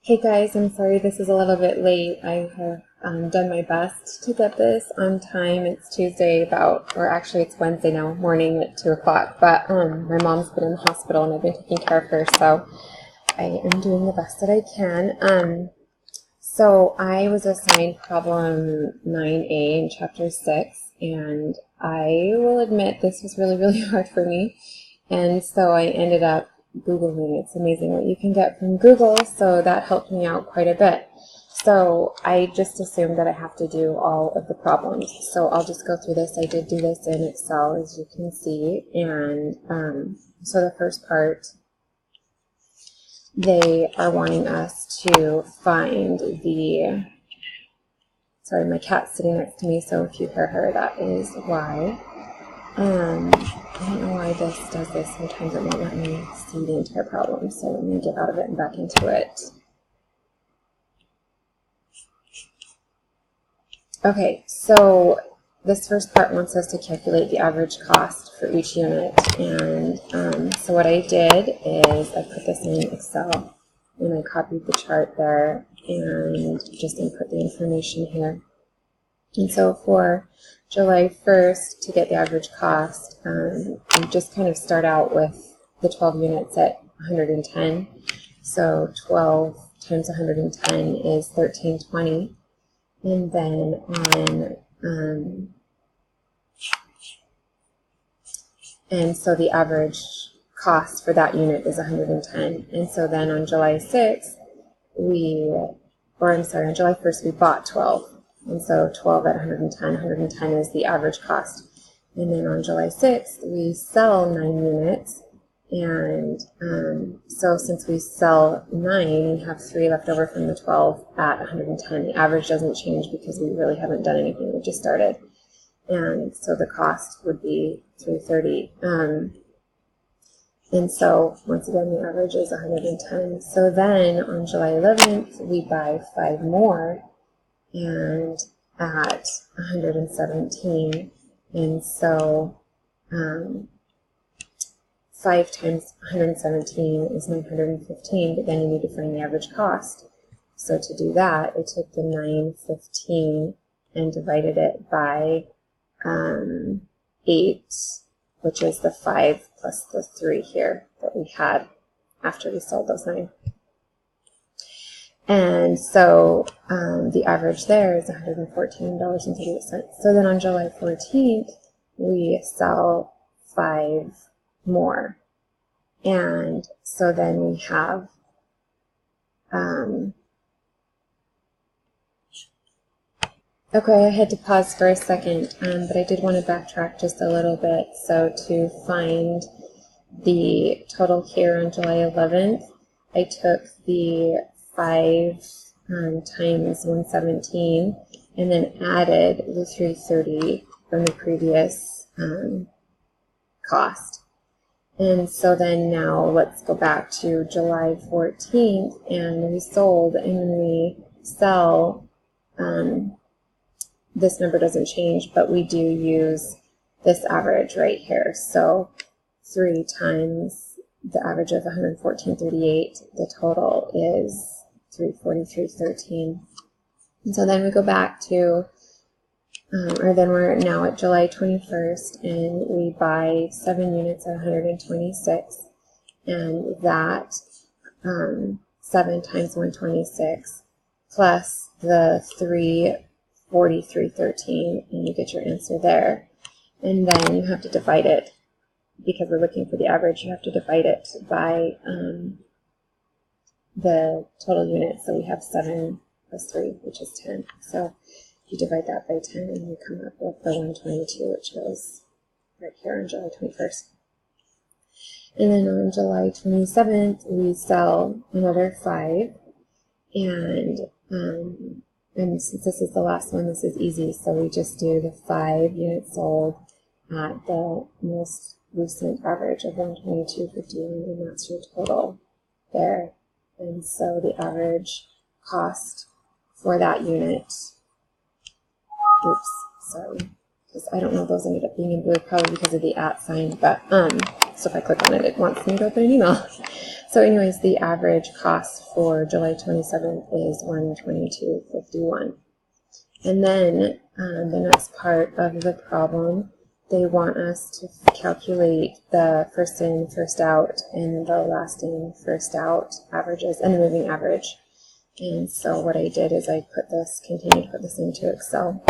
Hey guys, I'm sorry this is a little bit late. I have done my best to get this on time. It's Tuesday or actually it's Wednesday now, morning at 2 o'clock. But my mom's been in the hospital and I've been taking care of her, so I am doing the best that I can. So I was assigned problem 9A in chapter 6, and I will admit this was really, really hard for me. And so I ended up Googling. It's amazing what you can get from Google, so that helped me out quite a bit. So I just assumed that I have to do all of the problems. So I'll just go through this. I did do this in Excel, as you can see. And so the first part, they are wanting us to find sorry, my cat's sitting next to me, so if you hear her, that is why. I don't know why this does this. Sometimes it won't let me see the entire problem, so let me get out of it and back into it. Okay, so this first part wants us to calculate the average cost for each unit, and so what I did is I put this in Excel, and I copied the chart there and just input the information here. And so for July 1st, to get the average cost, you just kind of start out with the 12 units at 110. So 12 times 110 is 1320. And then and so the average cost for that unit is 110. And so then on July 6th, on July 1st, we bought 12. And so 12 at 110, 110 is the average cost. And then on July 6th, we sell 9 units. And so since we sell 9, we have 3 left over from the 12 at 110. The average doesn't change because we really haven't done anything. We just started. And so the cost would be $330. And so once again, the average is 110. So then on July 11th, we buy 5 more. And at 117, and so 5 times 117 is 915, but then you need to find the average cost. So to do that, I took the 915 and divided it by 8, which is the 5 plus the 3 here that we had after we sold those 9. And so the average there is $114.38. So then on July 14th, we sell 5 more. And so then we have okay, I had to pause for a second, but I did want to backtrack just a little bit. So to find the total here on July 11th, I took the 5 times 117 and then added the 330 from the previous cost. And so then now let's go back to July 14th, and we sold and we sell. This number doesn't change, but we do use this average right here. So 3 times the average of 114.38, the total is 343.13. And so then we go back to, or then we're now at July 21st, and we buy 7 units at 126, and that 7 times 126 plus the 343.13, and you get your answer there. And then you have to divide it, because we're looking for the average, you have to divide it by the total units. So we have 7 plus 3, which is 10. So you divide that by 10 and you come up with the 122, which goes right here on July 21st. And then on July 27th, we sell another 5. And since this is the last one, this is easy. So we just do the 5 units sold at the most recent average of 122.51, and that's your total there. And so the average cost for that unit, oops, sorry, because I don't know if those ended up being in blue, probably because of the @ sign, but So if I click on it, it wants me to open an email. So anyways, the average cost for July 27th is $122.51. And then the next part of the problem, they want us to calculate the first in, first out, and the last in, first out averages, and the moving average. And so what I did is I continued to put this into Excel.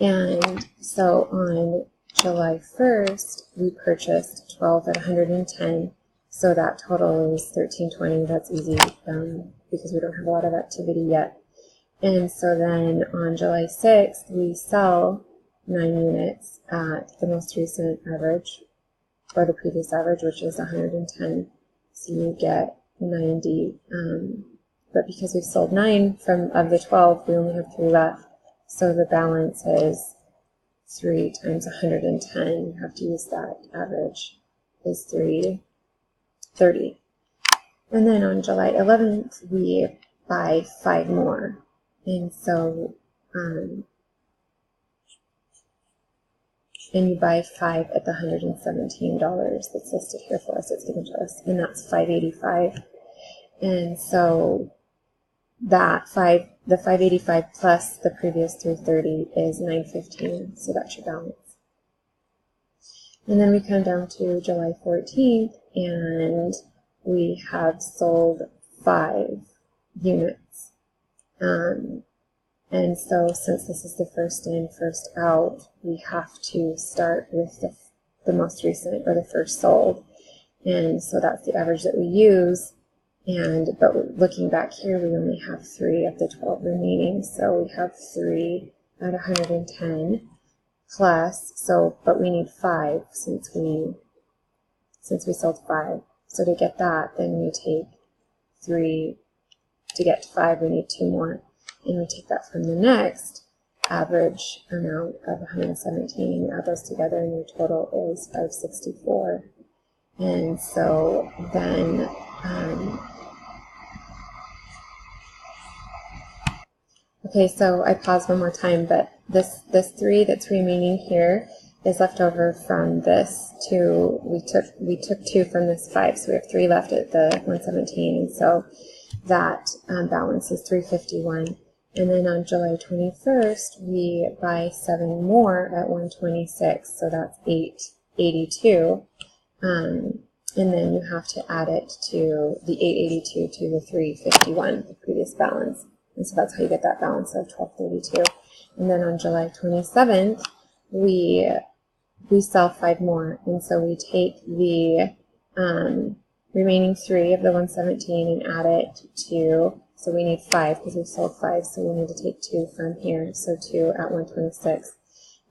And so on July 1st, we purchased 12 at 110. So that total is 1320. That's easy because we don't have a lot of activity yet. And so then on July 6th, we sell 9 units at the most recent average, or the previous average, which is 110. So you get 90. But because we've sold 9 of the 12, we only have 3 left. So the balance is 3 times 110. You have to use that average is 330. And then on July 11th, we buy 5 more. And so, and you buy 5 at the $117 that's listed here for us. It's given to us, and that's $585. And so that the $585 plus the previous $330 is $915. So that's your balance. And then we come down to July 14th, and we have sold 5 units. And so since this is the first in, first out, we have to start with the most recent, or the first sold. And so that's the average that we use. But looking back here, we only have 3 of the 12 remaining. So we have 3 at 110 plus, but we need 5 since we sold 5. So to get that, then we take 3. To get to 5, we need 2 more. And we take that from the next average amount of 117, and you add those together, and your total is 564. And so then, okay, so I paused one more time, but this 3 that's remaining here is left over from this 2. We took 2 from this 5, so we have 3 left at the 117, and so that balance is 351. And then on July 21st, we buy 7 more at 126, so that's 882. And then you have to add it to the 882 to the 351, the previous balance. And so that's how you get that balance of 1232. And then on July 27th, we sell 5 more, and so we take the remaining 3 of the 117 and add it to, so we need 5 because we sold 5, so we need to take 2 from here, so 2 at 126.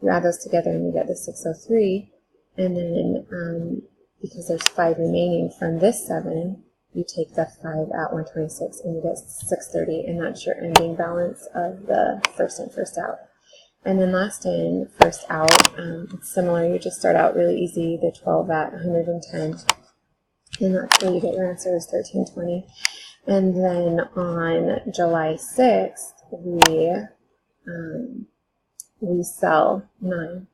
You add those together and you get the 603, and then because there's 5 remaining from this 7, you take the 5 at 126 and you get 630, and that's your ending balance of the first in, first out. And then last in, first out, it's similar. You just start out really easy, the 12 at 110. And that's where you get your answer is 1320. And then on July 6th, we sell 9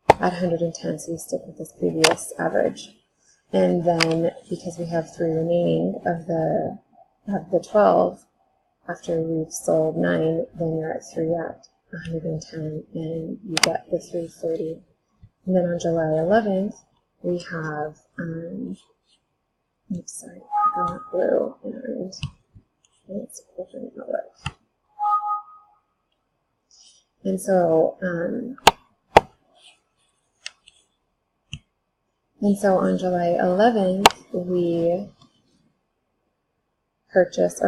at 110, so you stick with this previous average. And then because we have 3 remaining of the 12, after we've sold 9, then you're at 3 at 110, and you get the 330. And then on July 11th, we have oops, sorry, I got blue, and it's open Outlook. And so, on July 11th, we purchased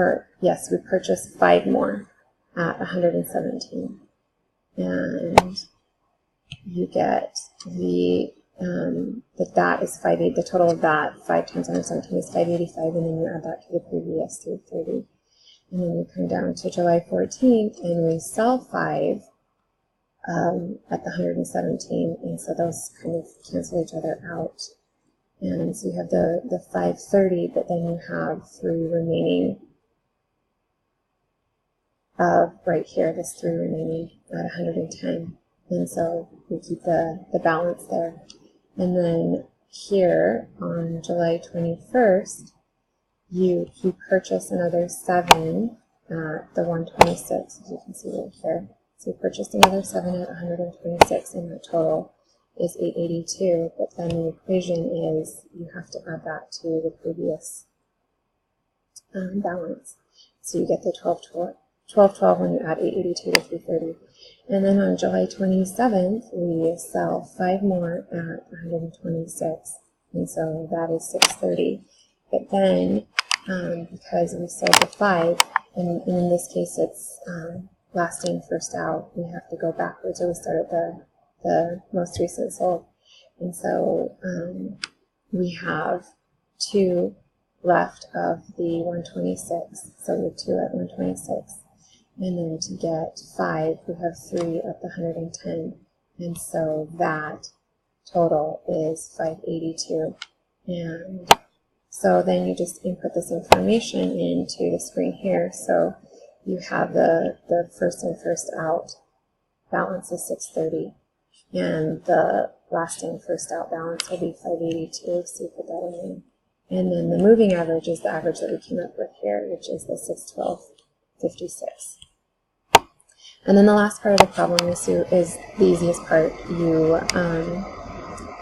5 more at 117, and you get that is 580. The total of that 5 times 117 is 585, and then you add that to the previous 330, and then you come down to July 14th, and we sell 5 at the 117, and so those kind of cancel each other out, and so you have the 530, but then you have 3 remaining right here, this 3 remaining at 110, and so we keep the balance there. And then here on July 21st, you purchase another 7 at the 126, as you can see right here. So you purchased another 7 at 126, and that total is 882. But then the equation is you have to add that to the previous balance. So you get the 1212 when you add 882 to 330. And then on July 27th, we sell 5 more at 126, and so that is 630. But then, because we sold the 5, and in this case it's last in, first out, we have to go backwards, or we start at the most recent sold. And so we have 2 left of the 126, so we have 2 at 126. And then to get 5, we have 3 at the 110. And so that total is 582. And so then you just input this information into the screen here. So you have the first in, first out balance is 630. And the last in, first out balance will be 582. So you put that in there. And then the moving average is the average that we came up with here, which is the 612.56. And then the last part of the problem is the easiest part.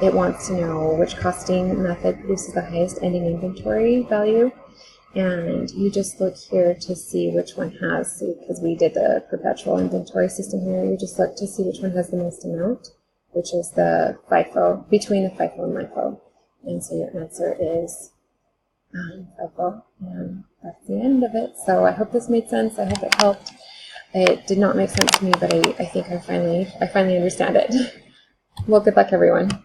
It wants to know which costing method produces the highest ending inventory value. And you just look here to see which one has, because we did the perpetual inventory system here, you just look to see which one has the most amount, which is the FIFO, between the FIFO and LIFO. And so your answer is FIFO, and that's the end of it. So I hope this made sense. I hope it helped. It did not make sense to me, but I think I finally understand it. Well, good luck, everyone.